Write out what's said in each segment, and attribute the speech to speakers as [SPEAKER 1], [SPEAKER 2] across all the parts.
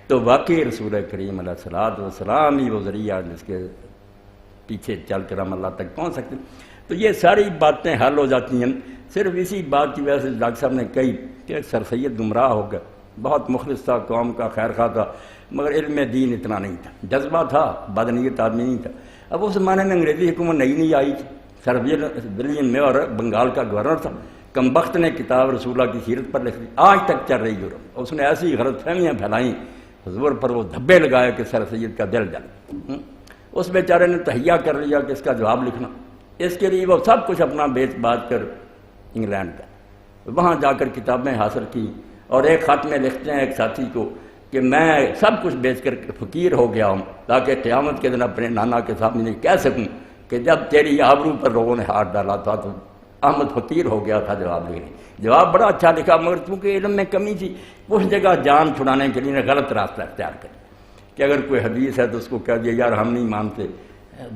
[SPEAKER 1] تو واقعی رسول کریم علیہ السلام ہی وہ ذریعہ جس کے پیچھے چل کر ہم اللہ تک پہنچ سکتے ہیں۔ تو یہ ساری باتیں حل ہو جاتی ہیں صرف اسی بات کی وجہ سے ڈاکٹر صاحب نے کہی کہ سر سید گمراہ ہو گیا، بہت مخلص تھا، قوم کا خیر خواہ تھا، مگر علم دین اتنا نہیں تھا، جذبہ تھا، بدنیت آدمی نہیں تھا۔ اب اس زمانے میں انگریزی حکومت نئی آئی تھی، سر ولیم میور بنگال کا گورنر تھا، کمبخت نے کتاب رسول اللہ کی سیرت پر لکھ دی، آج تک چل رہی یورپ۔ اس نے ایسی غلط فہمیاں پھیلائیں، حضور پر وہ دھبے لگائے کہ سر سید کا دل جل۔ اس بیچارے نے تہیہ کر لیا کہ اس کا جواب لکھنا، اس کے لیے وہ سب کچھ اپنا بیچ بات کر انگلینڈ کا، وہاں جا کر کتابیں حاصل کی، اور ایک خط میں لکھتے ہیں ایک ساتھی کو کہ میں سب کچھ بیچ کر فقیر ہو گیا ہوں تاکہ قیامت کے دن اپنے نانا کے سامنے کہہ سکوں کہ جب تیری آبرو پر لوگوں نے ہاتھ ڈالا تھا تو احمد فقیر ہو گیا تھا جواب لکھنے۔ جواب بڑا اچھا لکھا، مگر چونکہ علم میں کمی تھی اس جگہ جان چھڑانے کے لیے غلط راستہ اختیار کر لیا کہ اگر کوئی حدیث ہے تو اس کو کہہ دیا یار ہم نہیں مانتے،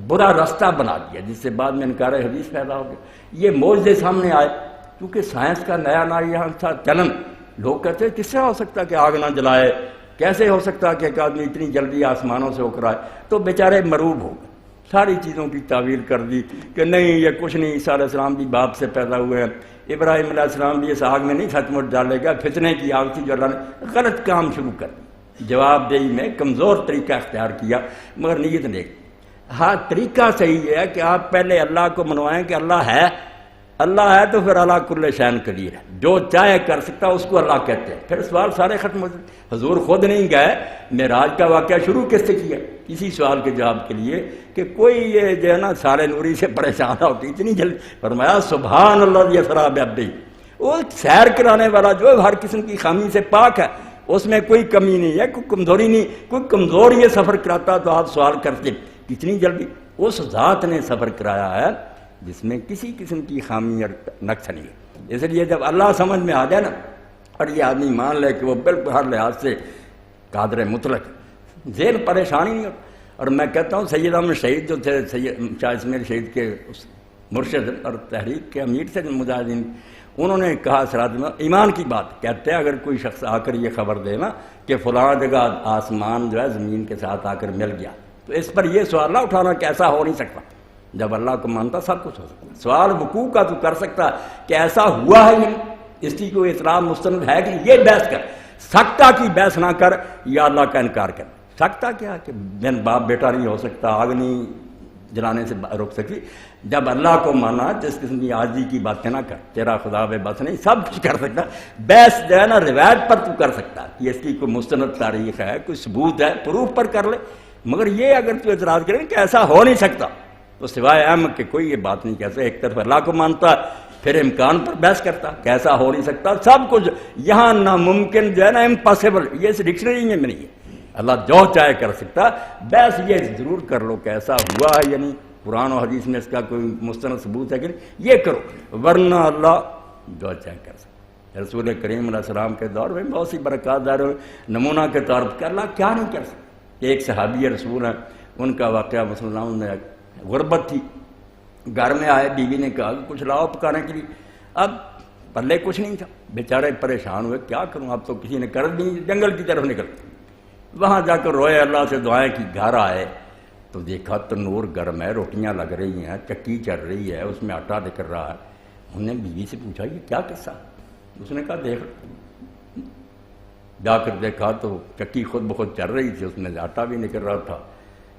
[SPEAKER 1] برا راستہ بنا دیا، جس سے بعد میں انکار حدیث پیدا ہو گیا۔ یہ معجزے سامنے آئے کیونکہ سائنس کا نیا یہاں تھا چلن، لوگ کہتے ہیں کس سے ہو سکتا کہ آگ نہ جلائے، کیسے ہو سکتا کہ ایک آدمی اتنی جلدی آسمانوں سے اتر آئے؟ تو بیچارے مروب ہو گئے، ساری چیزوں کی تعویل کر دی کہ نہیں یہ کچھ نہیں، عیسیٰ علیہ السلام بھی باپ سے پیدا ہوئے ہیں، ابراہیم علیہ السلام بھی اس آگ میں نہیں سچ مچ ڈالے گا، فتنے کی آگ تھی جو اللہ نے غلط کام شروع کر دی۔ جواب دہی میں کمزور طریقہ اختیار کیا، مگر نیت نیک۔ ہاں طریقہ صحیح ہے کہ آپ پہلے اللہ کو منوائیں کہ اللہ ہے تو پھر اللہ کل شین قدیر ہے، جو چاہے کر سکتا اس کو اللہ کہتے ہیں، پھر سوال سارے ختم ہو جاتے۔ حضور خود نہیں گئے، معراج کا واقعہ شروع کس سے کیا؟ اسی سوال کے جواب کے لیے کہ کوئی یہ جو ہے نا سارے نوری سے پریشان ہو کہ اتنی جلدی، فرمایا سبحان اللہ اسریٰ بعبدہ، وہ سیر کرانے والا جو ہر قسم کی خامی سے پاک ہے، اس میں کوئی کمی نہیں ہے، کوئی کمزوری نہیں، کوئی کمزور یہ سفر کراتا تو آپ سوال کرتے کتنی جلدی؟ اس ذات نے سفر کرایا ہے جس میں کسی قسم کی خامی اور نقص نہیں ہے۔ اس لیے جب اللہ سمجھ میں آ جائے نا اور یہ آدمی مان لے کہ وہ بالکل ہر لحاظ سے قادر مطلق، ذہن پریشانی نہیں ہوتا۔ اور میں کہتا ہوں سید احمد شہید جو تھے، سید شاہ اسماعیل شہید کے مرشد اور تحریک کے امیر سے مجاہدین، انہوں نے کہا سرات میں ایمان کی بات کہتے ہیں، اگر کوئی شخص آ کر یہ خبر دے نا کہ فلاں جگہ آسمان جو ہے زمین کے ساتھ آ کر مل گیا، تو اس پر یہ سوال نہ اٹھانا کہ ایسا ہو نہیں سکتا۔ جب اللہ کو مانتا سب کچھ ہو سکتا ہے۔ سوال وقوع کا تو کر سکتا کہ ایسا ہوا ہے نہیں، اس کی کوئی اطلاع مستند ہے کہ یہ بحث کر سکتا کی بحث نہ کر یا اللہ کا انکار کر سکتا کیا کہ بن باپ بیٹا نہیں ہو سکتا، آگ نہیں جلانے سے روک سکتی۔ جب اللہ کو مانا جس قسم کی عاجزی کی باتیں نہ کر، تیرا خدا بے بس نہیں، سب کچھ کر سکتا۔ بحث جو ہے نا روایت پر تو کر سکتا کہ اس کی کوئی مستند تاریخ ہے، کوئی ثبوت ہے، پروف پر کر لے، مگر یہ اگر تو اعتراض کریں کہ ایسا ہو نہیں سکتا تو سوائے احمد کہ کوئی یہ بات نہیں کہتا۔ ایک طرف اللہ کو مانتا پھر امکان پر بحث کرتا کہ ایسا ہو نہیں سکتا، سب کچھ یہاں ناممکن جو ہے نا امپاسبل، یہ اس ڈکشنری میں نہیں ہے، اللہ جو چاہے کر سکتا۔ بحث یہ ضرور کر لو کہ ایسا ہوا ہے یا نہیں، قرآن و حدیث میں اس کا کوئی مستند ثبوت ہے کہ نہیں، یہ کرو، ورنہ اللہ جو چاہے کر سکتا۔ رسول کریم علیہ السلام کے دور میں بہت سی برکات دار نمونہ کے طور پر کہ اللہ کیا نہیں کر سکتا۔ ایک صحابی رسول ہیں، ان کا واقعہ مسلمان میں غربت تھی، گھر میں آئے، بیوی نے کہا کہ کچھ لاؤ پکانے کے لیے، اب پلے کچھ نہیں تھا، بیچارے پریشان ہوئے کیا کروں، اب تو کسی نے کر نہیں، جنگل کی طرف نکل، وہاں جا کر روئے، اللہ سے دعائیں کی، گھر آئے تو دیکھا تنور گرم ہے، روٹیاں لگ رہی ہیں، چکی چل رہی ہے، اس میں آٹا نکل رہا ہے۔ انہوں نے بیوی سے پوچھا یہ کیا قصہ؟ اس نے کہا دیکھ، جا کر دیکھا تو چکی خود بخود چل رہی تھی، اس میں آٹا بھی نکل رہا تھا۔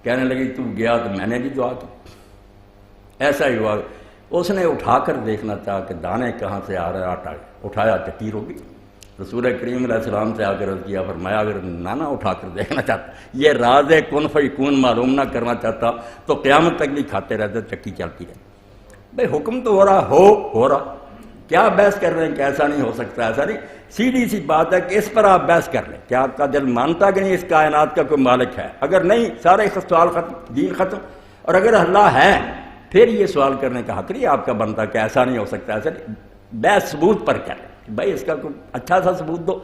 [SPEAKER 1] کہنے لگی تو گیا تو میں نے بھی دعا کی، ایسا ہی ہوا۔ اس نے اٹھا کر دیکھنا چاہا کہ دانے کہاں سے آ رہا ہے، آٹا اٹھایا چکی روکی۔ رسول کریم علیہ السلام سے آ کر عرض کیا، فرمایا اگر نانا اٹھا کر دیکھنا چاہتا، یہ راز کن فیکون معلوم نہ کرنا چاہتا تو قیامت تک بھی کھاتے رہتے، چکی چلتی رہتی۔ بھائی حکم تو ہو رہا، کیا بحث کر رہے ہیں کہ ایسا نہیں ہو سکتا، ایسا نہیں، سیدھی سی بات ہے کہ اس پر آپ بحث کر لیں کہ آپ کا دل مانتا کہ نہیں اس کائنات کا کوئی مالک ہے، اگر نہیں سارے سوال ختم، دین ختم، اور اگر اللہ ہے پھر یہ سوال کرنے کا حق نہیں آپ کا بنتا کہ ایسا نہیں ہو سکتا، ایسا نہیں، بحث ثبوت پر کر لیں، بھائی اس کا کوئی اچھا سا ثبوت دو،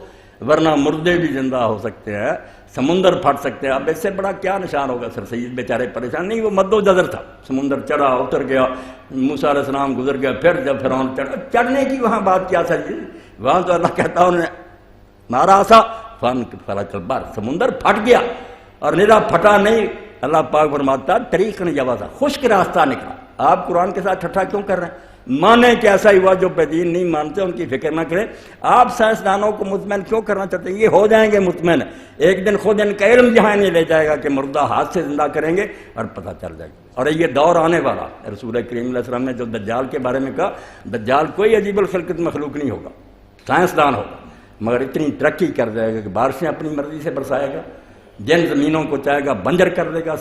[SPEAKER 1] ورنہ مردے بھی زندہ ہو سکتے ہیں، سمندر پھٹ سکتے ہیں، اب اس سے بڑا کیا نشان ہوگا؟ سر سید بیچارے پریشان نہیں، وہ مد و جزر تھا، سمندر چڑھا اتر گیا، موسیٰ علیہ السلام گزر گیا، پھر جب فرعون چڑھا، چڑھنے کی وہاں بات کیا سر، وہاں تو اللہ کہتا انہوں نے مارا سا فن فلک البحر، سمندر پھٹ گیا اور نرا پھٹا نہیں، اللہ پاک فرماتا طریق نے جوازا، خشک راستہ نکلا۔ آپ قرآن کے ساتھ ٹھٹھا کیوں کر رہے ہیں؟ مانیں کہ ایسا ہی ہوا، جو بدین نہیں مانتے ان کی فکر نہ کریں۔ آپ سائنسدانوں کو مطمئن کیوں کرنا چاہتے ہیں؟ یہ ہو جائیں گے مطمئن، ایک دن خود ان کا علم جہاں نہیں لے جائے گا کہ مردہ ہاتھ سے زندہ کریں گے اور پتہ چل جائے گا۔ اور یہ دور آنے والا، رسول کریم علیہ السلام نے جو دجال کے بارے میں کہا، دجال کوئی عجیب الخلقت مخلوق نہیں ہوگا، سائنسدان ہوگا، مگر اتنی ترقی کر جائے گا کہ بارشیں اپنی مرضی سے برسائے گا، جن زمینوں کو چاہے گا بنجر کر دے گا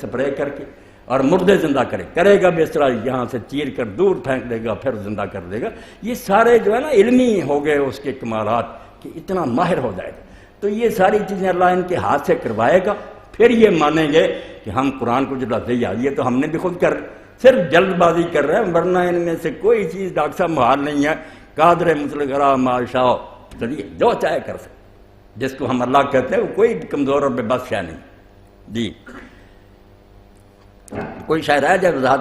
[SPEAKER 1] سپرے کر کے، اور مردے زندہ کرے گا بھی اس طرح، یہاں سے چیر کر دور پھینک دے گا پھر زندہ کر دے گا۔ یہ سارے جو ہے نا علمی ہو گئے اس کے کمالات کہ اتنا ماہر ہو جائے گا۔ تو یہ ساری چیزیں اللہ ان کے ہاتھ سے کروائے گا، پھر یہ مانیں گے کہ ہم قرآن کو جو دیا، یہ تو ہم نے بھی خود صرف جلد بازی کر رہے ہیں، ورنہ ان میں سے کوئی چیز ڈاکٹر صاحب محال نہیں ہے۔ قادر مطلق را ماشاء، چلیے جو چاہے کر سکتے، جس کو ہم اللہ کہتے ہیں وہ کوئی کمزور اور بے بس شے نہیں۔ جی کوئی شاعر ہے جب وضاحت